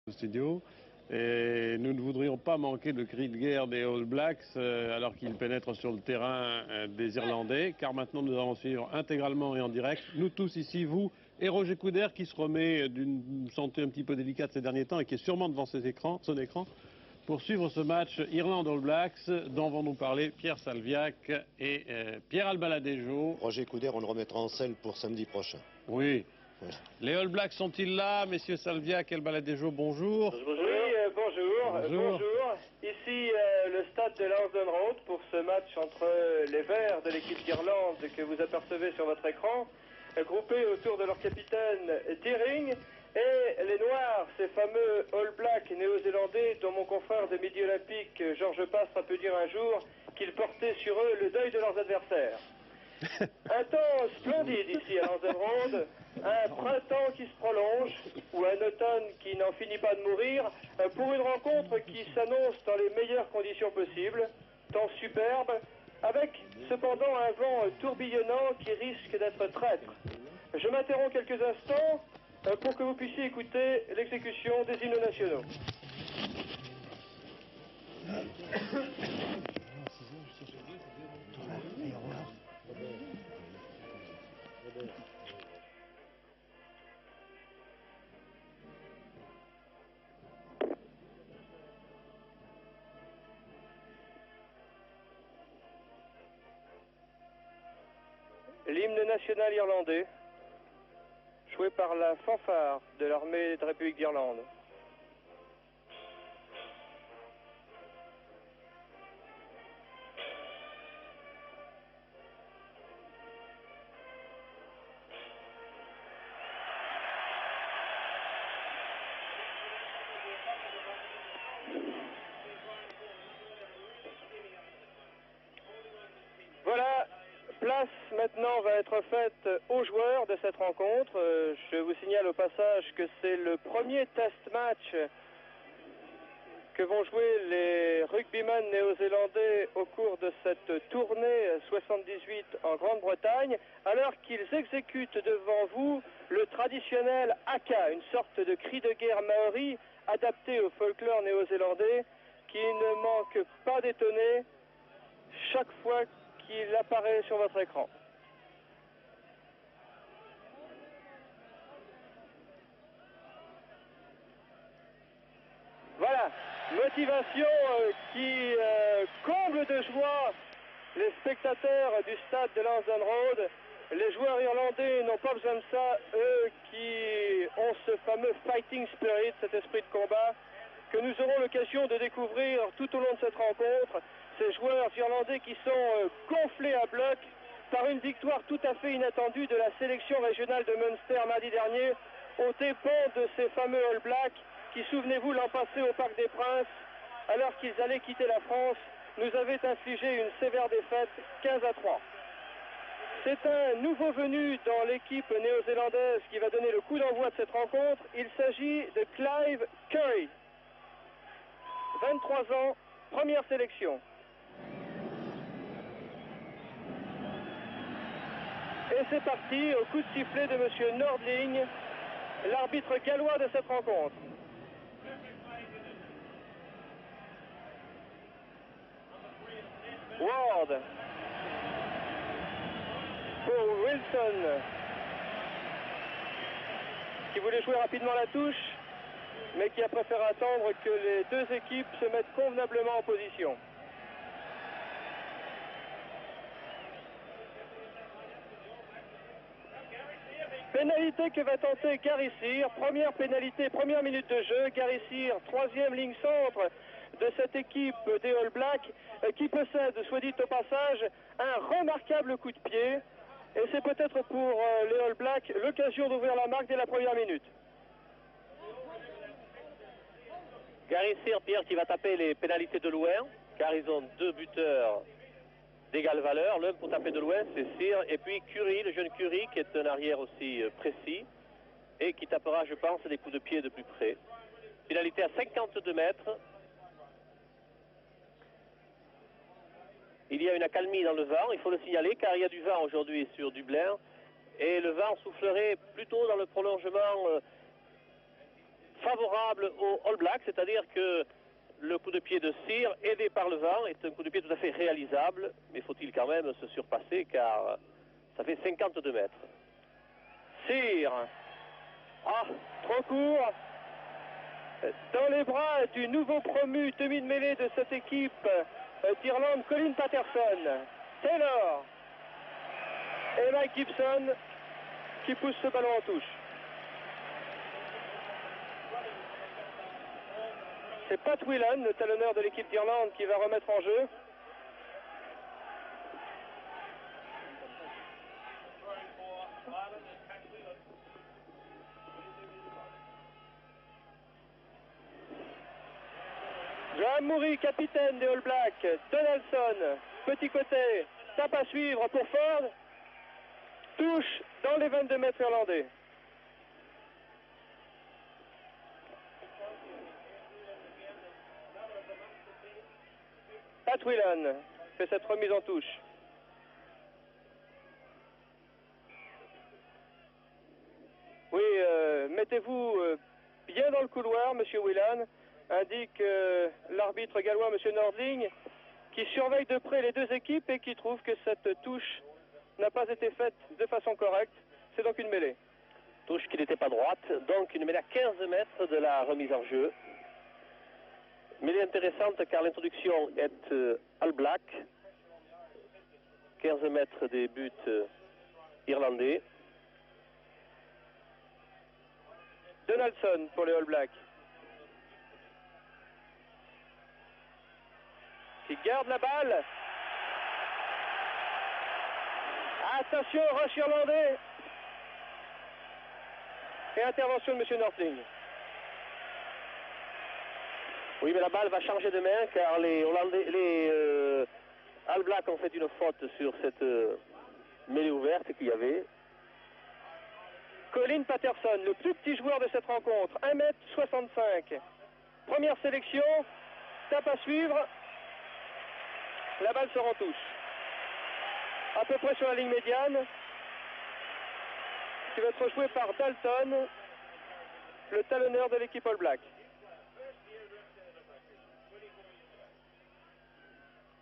Au studio. Et nous ne voudrions pas manquer le cri de guerre des All Blacks alors qu'ils pénètrent sur le terrain des Irlandais, car maintenant nous allons suivre intégralement et en direct, nous tous ici, vous et Roger Couder qui se remet d'une santé un petit peu délicate ces derniers temps et qui est sûrement devant son écran, pour suivre ce match Irlande All Blacks dont vont nous parler Pierre Salviac et Pierre Albaladejo. Roger Couder, on le remettra en selle pour samedi prochain. Oui. Les All Blacks sont-ils là? Messieurs Salviac et Albaladejo, bonjour. Bonjour. Oui, bonjour. Ici le stade de Lansdowne Road pour ce match entre les Verts de l'équipe d'Irlande que vous apercevez sur votre écran, groupés autour de leur capitaine Deering, et les Noirs, ces fameux All Blacks néo-zélandais dont mon confrère de Midi Olympique, Georges Pastre, a pu dire un jour qu'ils portaient sur eux le deuil de leurs adversaires. Un temps splendide ici à Lansdowne Road, un printemps qui se prolonge, ou un automne qui n'en finit pas de mourir, pour une rencontre qui s'annonce dans les meilleures conditions possibles, temps superbe, avec cependant un vent tourbillonnant qui risque d'être traître. Je m'interromps quelques instants pour que vous puissiez écouter l'exécution des hymnes nationaux. L'hymne national irlandais, joué par la fanfare de l'armée de République d'Irlande. Voilà, place maintenant va être faite aux joueurs de cette rencontre. Je vous signale au passage que c'est le premier test match que vont jouer les rugbymen néo-zélandais au cours de cette tournée 78 en Grande-Bretagne, alors qu'ils exécutent devant vous le traditionnel haka, une sorte de cri de guerre maori adapté au folklore néo-zélandais qui ne manque pas d'étonner chaque fois qu'il apparaît sur votre écran. Voilà, motivation qui comble de joie les spectateurs du stade de Lansdowne Road. Les joueurs irlandais n'ont pas besoin de ça, eux qui ont ce fameux fighting spirit, cet esprit de combat, que nous aurons l'occasion de découvrir tout au long de cette rencontre. Ces joueurs irlandais qui sont gonflés à bloc par une victoire tout à fait inattendue de la sélection régionale de Munster mardi dernier, aux dépens de ces fameux All Blacks qui, souvenez-vous, l'an passé au Parc des Princes, alors qu'ils allaient quitter la France, nous avaient infligé une sévère défaite 15-3. C'est un nouveau venu dans l'équipe néo-zélandaise qui va donner le coup d'envoi de cette rencontre. Il s'agit de Clive Curry, 23 ans, première sélection. Et c'est parti au coup de sifflet de M. Nordling, l'arbitre gallois de cette rencontre. Ward pour Wilson, qui voulait jouer rapidement la touche, mais qui a préféré attendre que les deux équipes se mettent convenablement en position. Pénalité que va tenter Gary Cyr, première pénalité, première minute de jeu. Gary Cyr, troisième ligne centre de cette équipe des All Blacks, qui possède, soit dit au passage, un remarquable coup de pied. Et c'est peut-être pour les All Blacks l'occasion d'ouvrir la marque dès la première minute. Gary Cyr, Pierre, qui va taper les pénalités de loin, car ils ont deux buteurs d'égale valeur. L'un pour taper de loin, c'est Cyr, et puis Curry, le jeune Curry, qui est un arrière aussi précis, et qui tapera, je pense, des coups de pied de plus près. Pénalité à 52 mètres. Il y a une accalmie dans le vent, il faut le signaler, car il y a du vent aujourd'hui sur Dublin, et le vent soufflerait plutôt dans le prolongement favorable aux All Blacks, c'est-à-dire que le coup de pied de Cyr, aidé par le vent, est un coup de pied tout à fait réalisable, mais faut-il quand même se surpasser car ça fait 52 mètres. Cyr, ah, trop court, dans les bras du nouveau promu demi-mêlée de cette équipe d'Irlande, Colin Patterson, Taylor et Mike Gibson qui pousse ce ballon en touche. C'est Pat Whelan, le talonneur de l'équipe d'Irlande, qui va remettre en jeu. Graham Murray, capitaine des All Blacks. Donaldson, petit côté, tape à suivre pour Ford. Touche dans les 22 mètres irlandais. Pat Whelan fait cette remise en touche. Oui, mettez-vous bien dans le couloir, monsieur Whelan, indique l'arbitre gallois, monsieur Nordling, qui surveille de près les deux équipes et qui trouve que cette touche n'a pas été faite de façon correcte. C'est donc une mêlée. Touche qui n'était pas droite, donc une mêlée à 15 mètres de la remise en jeu. Mêlée intéressante car l'introduction est All Black. 15 mètres des buts irlandais. Donaldson pour les All Blacks. Qui garde la balle. Attention, rush irlandais. Et intervention de M. Nordling. Oui, mais la balle va changer de main car les All Blacks ont fait une faute sur cette mêlée ouverte qu'il y avait. Colin Patterson, le plus petit joueur de cette rencontre, 1m65. Première sélection, tape à suivre. La balle sort en touche. À peu près sur la ligne médiane. Qui va être joué par Dalton, le talonneur de l'équipe All Black.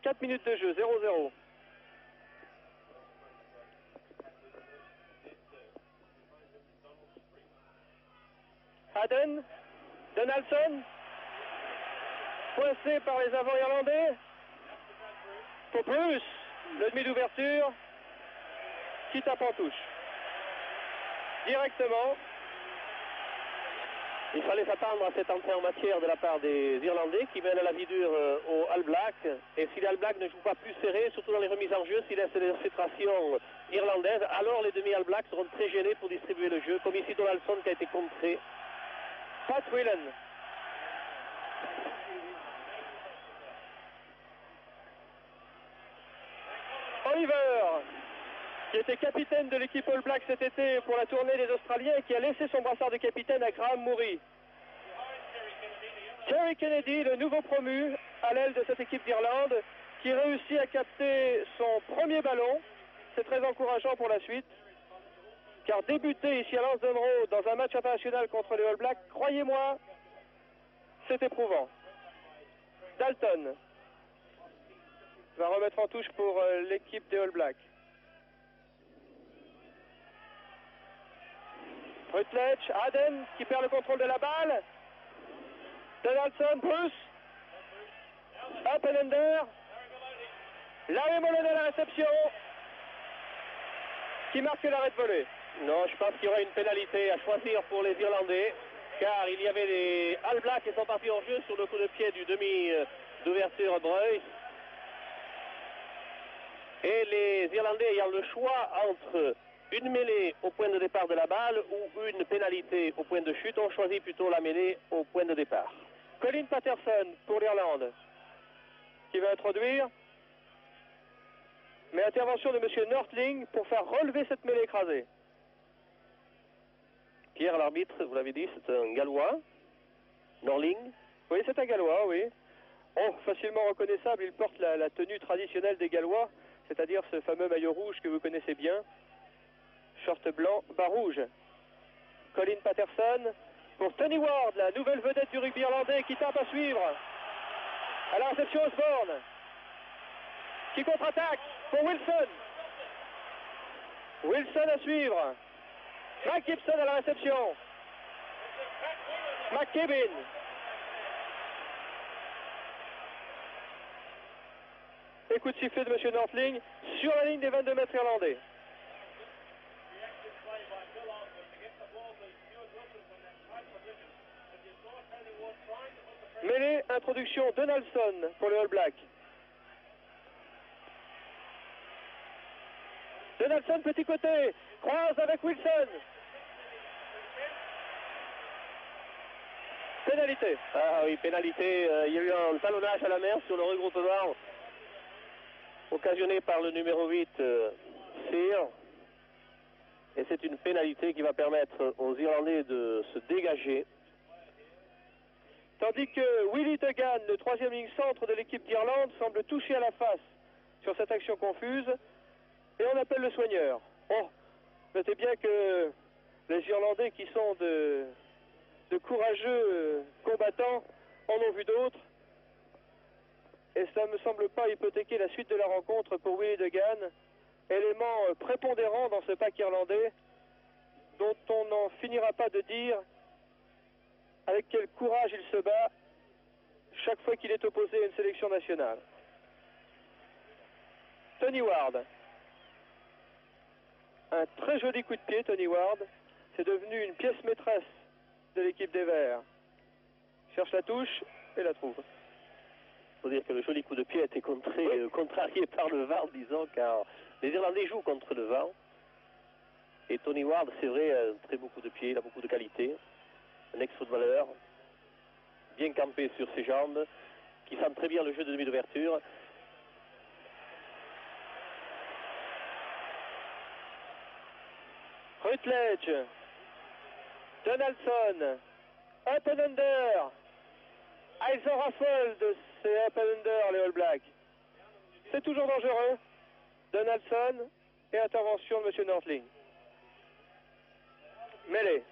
4 minutes de jeu, 0-0. Haden, Donaldson, coincé par les avants irlandais. Pour plus, le demi d'ouverture qui tape en touche. Directement. Il fallait s'attendre à cette entrée en matière de la part des Irlandais qui mènent à la vie dure aux All Blacks. Et si les All Blacks ne jouent pas plus serré, surtout dans les remises en jeu, s'ils laissent les infiltrations irlandaises, alors les demi-All Blacks seront très gênés pour distribuer le jeu, comme ici Donaldson qui a été contré. Pat Whelan. Oliver, qui était capitaine de l'équipe All Black cet été pour la tournée des Australiens et qui a laissé son brassard de capitaine à Graham Murray. Terry Kennedy, le nouveau promu à l'aile de cette équipe d'Irlande, qui réussit à capter son premier ballon. C'est très encourageant pour la suite. Car débuter ici à Lansdowne Road dans un match international contre les All Blacks, croyez-moi, c'est éprouvant. Dalton va remettre en touche pour l'équipe des All Blacks. Rutledge, Haden qui perd le contrôle de la balle. Donaldson, Bruce. Up and under. Larry Mullen à la réception. Qui marque l'arrêt de volée. Non, je pense qu'il y aura une pénalité à choisir pour les Irlandais, car il y avait les All Blacks qui sont partis en jeu sur le coup de pied du demi d'ouverture Bruce. Et les Irlandais ayant le choix entre une mêlée au point de départ de la balle ou une pénalité au point de chute, ont choisi plutôt la mêlée au point de départ. Colin Patterson pour l'Irlande, qui va introduire. Mais intervention de M. Nordling pour faire relever cette mêlée écrasée. Pierre, l'arbitre, vous l'avez dit, c'est un Gallois. Nordling. Oui, c'est un Gallois, oui. Oh, facilement reconnaissable, il porte la tenue traditionnelle des Gallois, c'est-à-dire ce fameux maillot rouge que vous connaissez bien. Short blanc, bas rouge. Colin Patterson, pour Tony Ward, la nouvelle vedette du rugby irlandais qui tape à suivre. À la réception, Osborne, qui contre-attaque pour Wilson. Wilson à suivre. Mike Gibson à la réception. McKibben. Et coup de sifflet de M. Nordling sur la ligne des 22 mètres irlandais. Mêlée, introduction Donaldson pour le All Black. Donaldson, petit côté, croise avec Wilson. Pénalité. Ah oui, pénalité. Il y a eu un talonnage à la main sur le regroupement occasionné par le numéro 8, Sear. Et c'est une pénalité qui va permettre aux Irlandais de se dégager. Tandis que Willie Duggan, le troisième ligne centre de l'équipe d'Irlande, semble touché à la face sur cette action confuse. Et on appelle le soigneur. Oh, notez bien que les Irlandais qui sont de courageux combattants en ont vu d'autres. Et ça ne me semble pas hypothéquer la suite de la rencontre pour Willie Duggan, élément prépondérant dans ce pack irlandais, dont on n'en finira pas de dire avec quel courage il se bat chaque fois qu'il est opposé à une sélection nationale. Tony Ward. Un très joli coup de pied, Tony Ward. C'est devenu une pièce maîtresse de l'équipe des Verts. Cherche la touche et la trouve. Il faut dire que le joli coup de pied a été contrarié par le vent, disons, car les Irlandais jouent contre le vent. Et Tony Ward, c'est vrai, a un très beau coup de pied, il a beaucoup de qualité. Un ex-footballeur, bien campé sur ses jambes, qui sent très bien le jeu de demi d'ouverture. Rutledge, Donaldson, up and under. Ah, ils en raffolent de ces up and under, les All Blacks. C'est toujours dangereux. Donaldson et intervention de M. Nordling. Mêlée.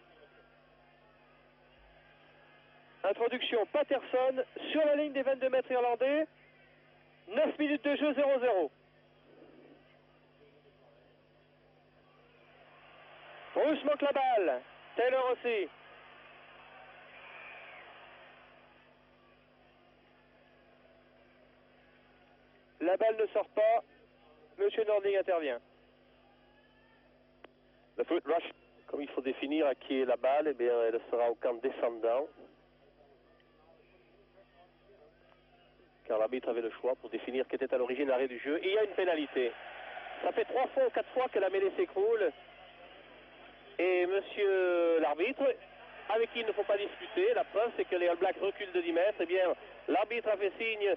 Introduction Patterson sur la ligne des 22 mètres irlandais. 9 minutes de jeu, 0-0. Bruce manque la balle. Taylor aussi. La balle ne sort pas. Monsieur Nordling intervient. Le foot rush, comme il faut définir à qui est la balle, eh bien, elle sera au camp descendant. Car l'arbitre avait le choix pour définir qui était à l'origine l'arrêt du jeu. Et il y a une pénalité. Ça fait 3 fois ou 4 fois que la mêlée s'écroule. Et monsieur l'arbitre, avec qui il ne faut pas discuter, la preuve c'est que les All Blacks reculent de 10 mètres, eh bien l'arbitre a fait signe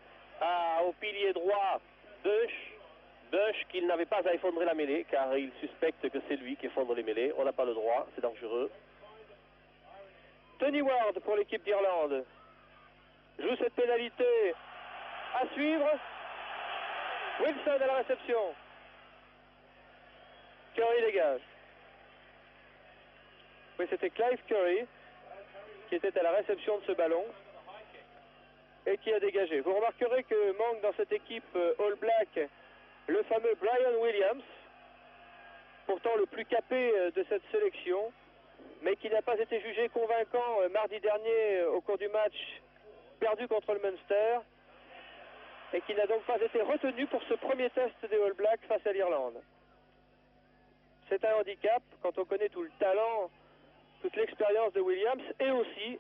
au pilier droit Bush qu'il n'avait pas à effondrer la mêlée, car il suspecte que c'est lui qui effondre les mêlées. On n'a pas le droit, c'est dangereux. Tony Ward pour l'équipe d'Irlande joue cette pénalité à suivre. Wilson à la réception. Curry dégage. Oui, c'était Clive Curry qui était à la réception de ce ballon et qui a dégagé. Vous remarquerez que manque dans cette équipe All Black le fameux Brian Williams, pourtant le plus capé de cette sélection, mais qui n'a pas été jugé convaincant mardi dernier au cours du match perdu contre le Munster et qui n'a donc pas été retenu pour ce premier test des All Blacks face à l'Irlande. C'est un handicap quand on connaît tout le talent, toute l'expérience de Williams et aussi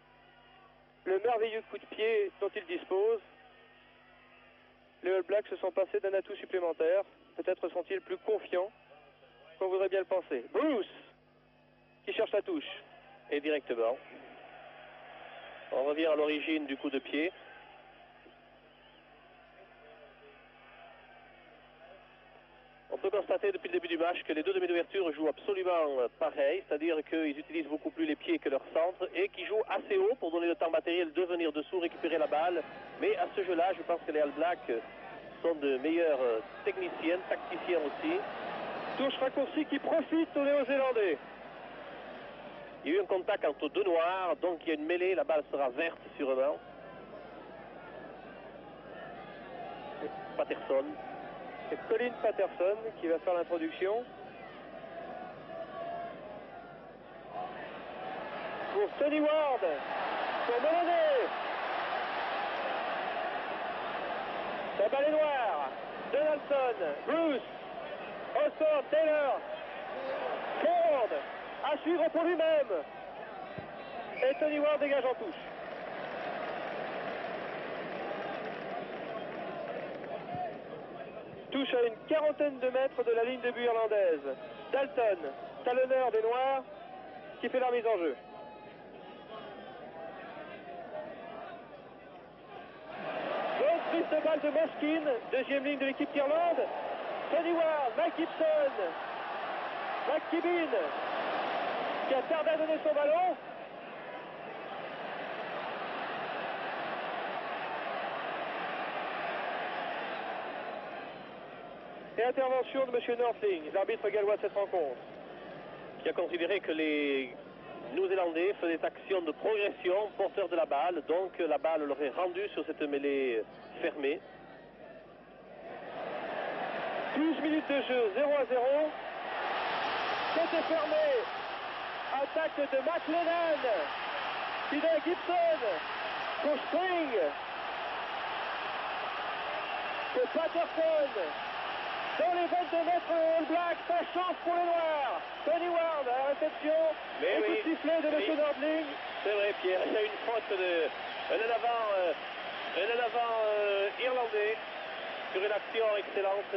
le merveilleux coup de pied dont il dispose. Les All Blacks se sont passés d'un atout supplémentaire. Peut-être sont-ils plus confiants qu'on voudrait bien le penser. Bruce qui cherche la touche. Et directement. On revient à l'origine du coup de pied. On peut constater depuis le début du match que les deux demi d'ouverture jouent absolument pareil, c'est-à-dire qu'ils utilisent beaucoup plus les pieds que leur centre et qu'ils jouent assez haut pour donner le temps matériel de venir dessous, récupérer la balle. Mais à ce jeu-là, je pense que les All Blacks sont de meilleurs techniciens, tacticiens aussi. Touche raccourci qui profite aux Néo-Zélandais. Il y a eu un contact entre deux noirs, donc il y a une mêlée, la balle sera verte sûrement. Patterson. C'est Colin Patterson qui va faire l'introduction. Pour Tony Ward, pour Melonnet. La balle est noire. Donaldson, Bruce, Osborne, Taylor, Ford, à suivre pour lui-même. Et Tony Ward dégage en touche. Touche à une quarantaine de mètres de la ligne de but irlandaise. Dalton, talonneur des Noirs, qui fait la mise en jeu. Bonne prise de balle de Moskine, deuxième ligne de l'équipe d'Irlande. Tony Ward, Mike Gibson, McKibben, qui a tardé à donner son ballon. Et intervention de M. Northling, l'arbitre gallois de cette rencontre. Qui a considéré que les Néo-Zélandais faisaient action de progression, porteur de la balle, donc la balle l'aurait rendue sur cette mêlée fermée. 12 minutes de jeu, 0-0. C'était fermé. Attaque de McLennan. Fidel Gibson. Pour Spring. Pour Patterson. Dans les 22 mètres All Black, sa chance pour les Noirs. Tony Ward à la réception. Mais et coup de sifflet de M. Nordling. C'est vrai, Pierre, il y a une faute un en avant irlandais sur une action excellente.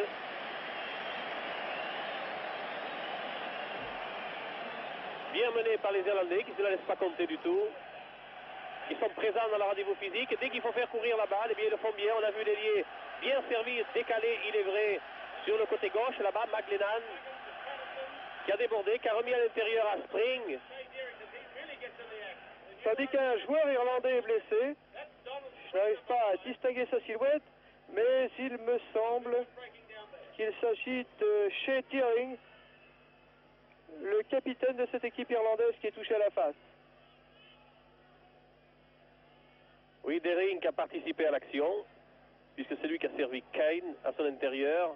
Bien mené par les Irlandais qui ne se la laissent pas compter du tout. Ils sont présents dans le rendez-vous physique. Et dès qu'il faut faire courir la balle, eh bien, ils le font bien. On a vu l'ailier bien servi, décalé, il est vrai, sur le côté gauche. Là-bas, McLennan qui a débordé, qui a remis à l'intérieur à Spring. Tandis qu'un joueur irlandais est blessé. Je n'arrive pas à distinguer sa silhouette, mais il me semble qu'il s'agit de Shea Tearing, le capitaine de cette équipe irlandaise qui est touché à la face. Oui, Dering a participé à l'action, puisque c'est lui qui a servi Kane à son intérieur.